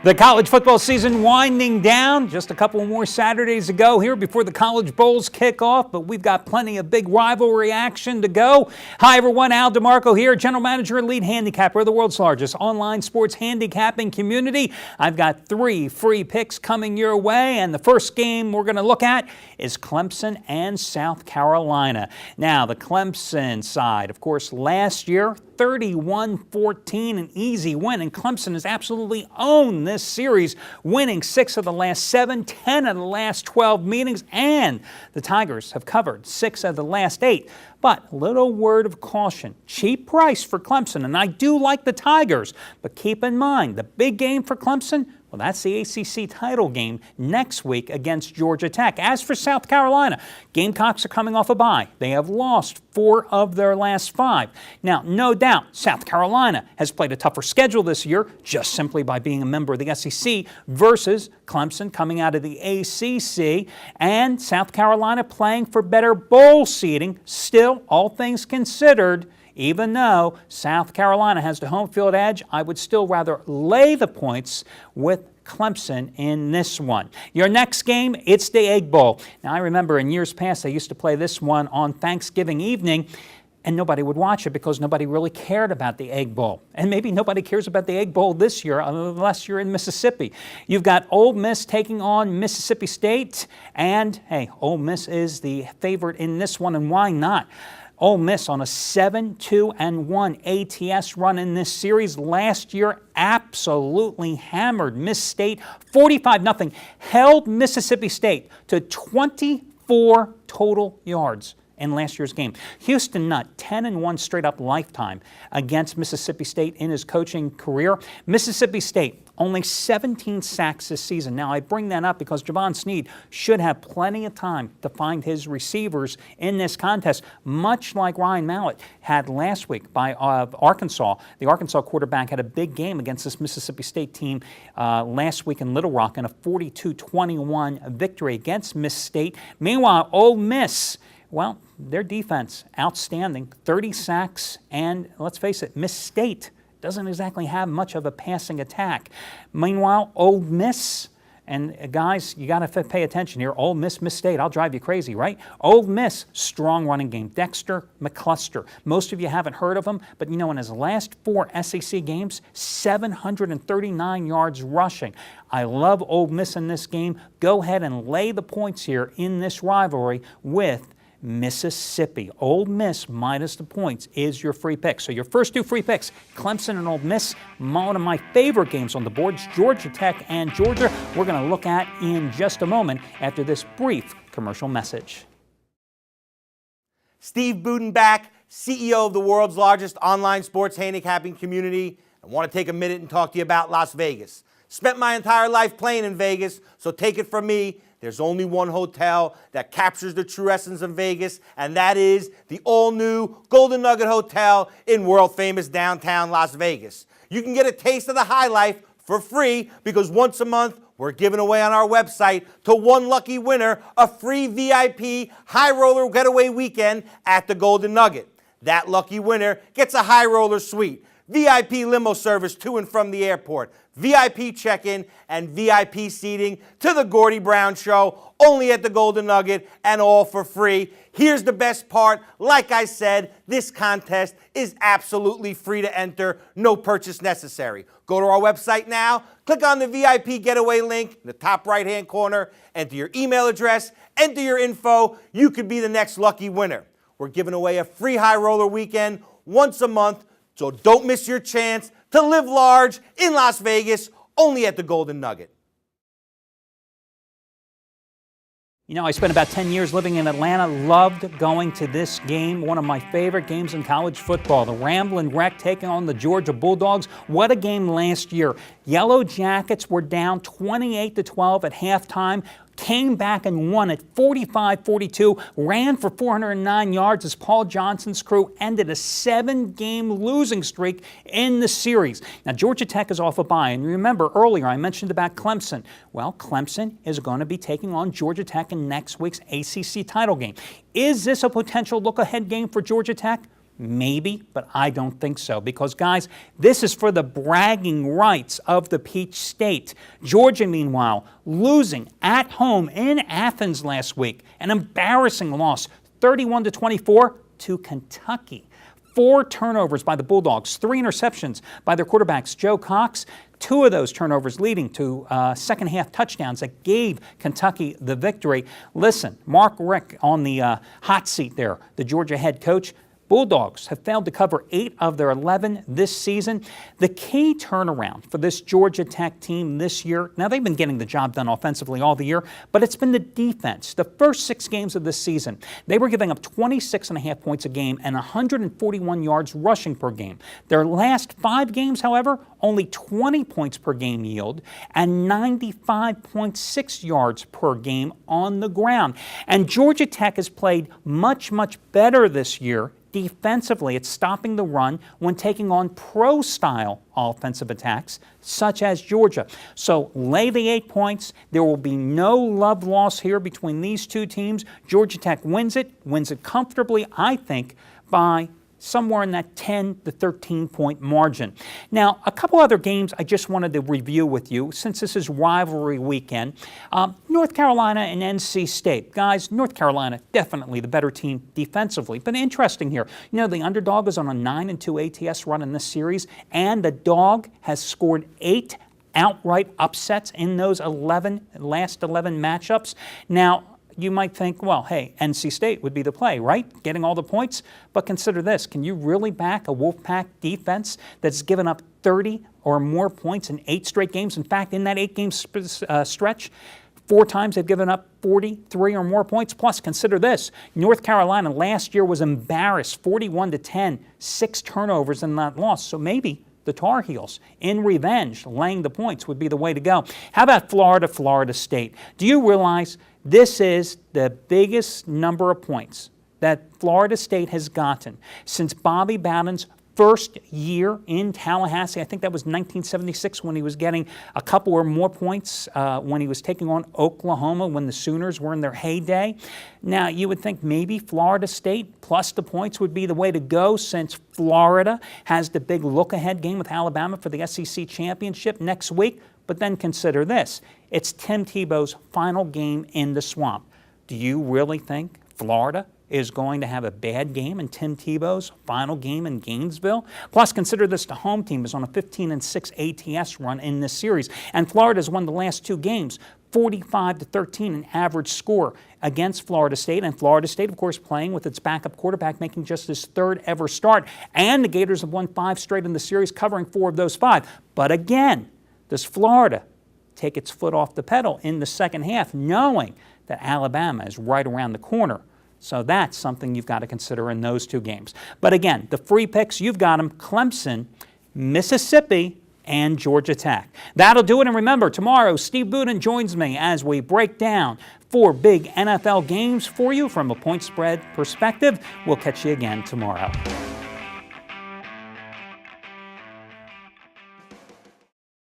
The college football season winding down. Just a couple more Saturdays to go here before the college bowls kick off, but we've got plenty of big rivalry action to go. Hi everyone, Al DeMarco here, General Manager and Lead Handicapper of the world's largest online sports handicapping community. I've got 3 free picks coming your way, and the first game we're going to look at is Clemson and South Carolina. Now, the Clemson side, of course, last year, 31-14, an easy win, and Clemson has absolutely owned this series, winning 6 of the last 7, 10 of the last 12 meetings, and the Tigers have covered 6 of the last 8. But little word of caution, cheap price for Clemson, and I do like the Tigers, but keep in mind, the big game for Clemson, well, that's the ACC title game next week against Georgia Tech. As for South Carolina, Gamecocks are coming off a bye. They have lost 4 of their last 5. Now, no doubt, South Carolina has played a tougher schedule this year just simply by being a member of the SEC versus Clemson coming out of the ACC, and South Carolina playing for better bowl seeding. Still, all things considered, even though South Carolina has the home field edge, I would still rather lay the points with Clemson in this one. Your next game, it's the Egg Bowl. Now, I remember in years past, I used to play this one on Thanksgiving evening, and nobody would watch it because nobody really cared about the Egg Bowl. And maybe nobody cares about the Egg Bowl this year unless you're in Mississippi. You've got Ole Miss taking on Mississippi State, and hey, Ole Miss is the favorite in this one, and why not? Ole Miss on a 7-2-1 ATS run in this series. Last year, absolutely hammered Miss State 45-0, held Mississippi State to 24 total yards in last year's game. Houston Nutt, 10-1 straight-up lifetime against Mississippi State in his coaching career. Mississippi State, only 17 sacks this season. Now, I bring that up because Javon Sneed should have plenty of time to find his receivers in this contest, much like Ryan Mallett had last week by Arkansas. The Arkansas quarterback had a big game against this Mississippi State team last week in Little Rock in a 42-21 victory against Miss State. Meanwhile, Ole Miss, well, their defense, outstanding, 30 sacks, and let's face it, Miss State doesn't exactly have much of a passing attack. Meanwhile, Ole Miss, and guys, you got to pay attention here. Ole Miss, Miss State, I'll drive you crazy, right? Ole Miss, strong running game. Dexter McCluster. Most of you haven't heard of him, but you know, in his last 4 SEC games, 739 yards rushing. I love Ole Miss in this game. Go ahead and lay the points here in this rivalry with Mississippi. Ole Miss minus the points is your free pick. So your first 2 free picks, Clemson and Ole Miss. One of my favorite games on the board is Georgia Tech and Georgia. We're going to look at in just a moment after this brief commercial message. Steve Budenback, CEO of the world's largest online sports handicapping community. I want to take a minute and talk to you about Las Vegas. Spent my entire life playing in Vegas, so take it from me. There's only one hotel that captures the true essence of Vegas, and that is the all-new Golden Nugget Hotel in world-famous downtown Las Vegas. You can get a taste of the high life for free because once a month, we're giving away on our website to one lucky winner a free VIP high roller getaway weekend at the Golden Nugget. That lucky winner gets a high roller suite, VIP limo service to and from the airport, VIP check-in, and VIP seating to the Gordy Brown Show, only at the Golden Nugget, and all for free. Here's the best part. Like I said, this contest is absolutely free to enter, no purchase necessary. Go to our website now, click on the VIP getaway link in the top right-hand corner, enter your email address, enter your info. You could be the next lucky winner. We're giving away a free high roller weekend once a month, so don't miss your chance to live large in Las Vegas, only at the Golden Nugget. You know, I spent about 10 years living in Atlanta, loved going to this game, one of my favorite games in college football. The Ramblin' Wreck taking on the Georgia Bulldogs. What a game last year. Yellow Jackets were down 28-12 at halftime. Came back and won it 45-42, ran for 409 yards as Paul Johnson's crew ended a 7-game losing streak in the series. Now, Georgia Tech is off a bye, and remember earlier I mentioned about Clemson. Well, Clemson is going to be taking on Georgia Tech in next week's ACC title game. Is this a potential look-ahead game for Georgia Tech? Maybe, but I don't think so because, guys, this is for the bragging rights of the Peach State. Georgia, meanwhile, losing at home in Athens last week. An embarrassing loss, 31-24 to Kentucky. 4 turnovers by the Bulldogs, 3 interceptions by their quarterbacks, Joe Cox. 2 of those turnovers leading to second-half touchdowns that gave Kentucky the victory. Listen, Mark Richt on the hot seat there, the Georgia head coach. Bulldogs have failed to cover 8 of their 11 this season. The key turnaround for this Georgia Tech team this year, now they've been getting the job done offensively all the year, but it's been the defense. The first 6 games of this season, they were giving up 26.5 points a game and 141 yards rushing per game. Their last 5 games, however, only 20 points per game yield and 95.6 yards per game on the ground. And Georgia Tech has played much, much better this year defensively. It's stopping the run when taking on pro-style offensive attacks, such as Georgia. So lay the 8 points. There will be no love loss here between these two teams. Georgia Tech wins it comfortably, I think, by somewhere in that 10 to 13 point margin. Now, a couple other games I just wanted to review with you since this is rivalry weekend. North Carolina and NC State. Guys, North Carolina, definitely the better team defensively. But interesting here, you know, the underdog is on a 9-2 ATS run in this series, and the dog has scored 8 outright upsets in those last 11 matchups. Now, you might think, well, hey, NC State would be the play, right? Getting all the points. But consider this. Can you really back a Wolfpack defense that's given up 30 or more points in 8 straight games? In fact, in that 8-game stretch, 4 times they've given up 43 or more points. Plus, consider this. North Carolina last year was embarrassed, 41-10, 6 turnovers in that loss. So maybe the Tar Heels, in revenge, laying the points would be the way to go. How about Florida State? Do you realize this is the biggest number of points that Florida State has gotten since Bobby Bowden's first year in Tallahassee? I think that was 1976 when he was getting a couple or more points when he was taking on Oklahoma when the Sooners were in their heyday. Now, you would think maybe Florida State plus the points would be the way to go since Florida has the big look-ahead game with Alabama for the SEC championship next week. But then consider this. It's Tim Tebow's final game in the Swamp. Do you really think Florida is going to have a bad game in Tim Tebow's final game in Gainesville? Plus, consider this, the home team is on a 15-6 ATS run in this series. And Florida has won the last 2 games, 45-13 in average score against Florida State. And Florida State, of course, playing with its backup quarterback, making just his 3rd ever start. And the Gators have won 5 straight in the series, covering 4 of those 5. But again, does Florida take its foot off the pedal in the second half, knowing that Alabama is right around the corner? So that's something you've got to consider in those 2 games. But again, the free picks, you've got them: Clemson, Mississippi, and Georgia Tech. That'll do it. And remember, tomorrow, Steve Budin joins me as we break down 4 big NFL games for you from a point spread perspective. We'll catch you again tomorrow.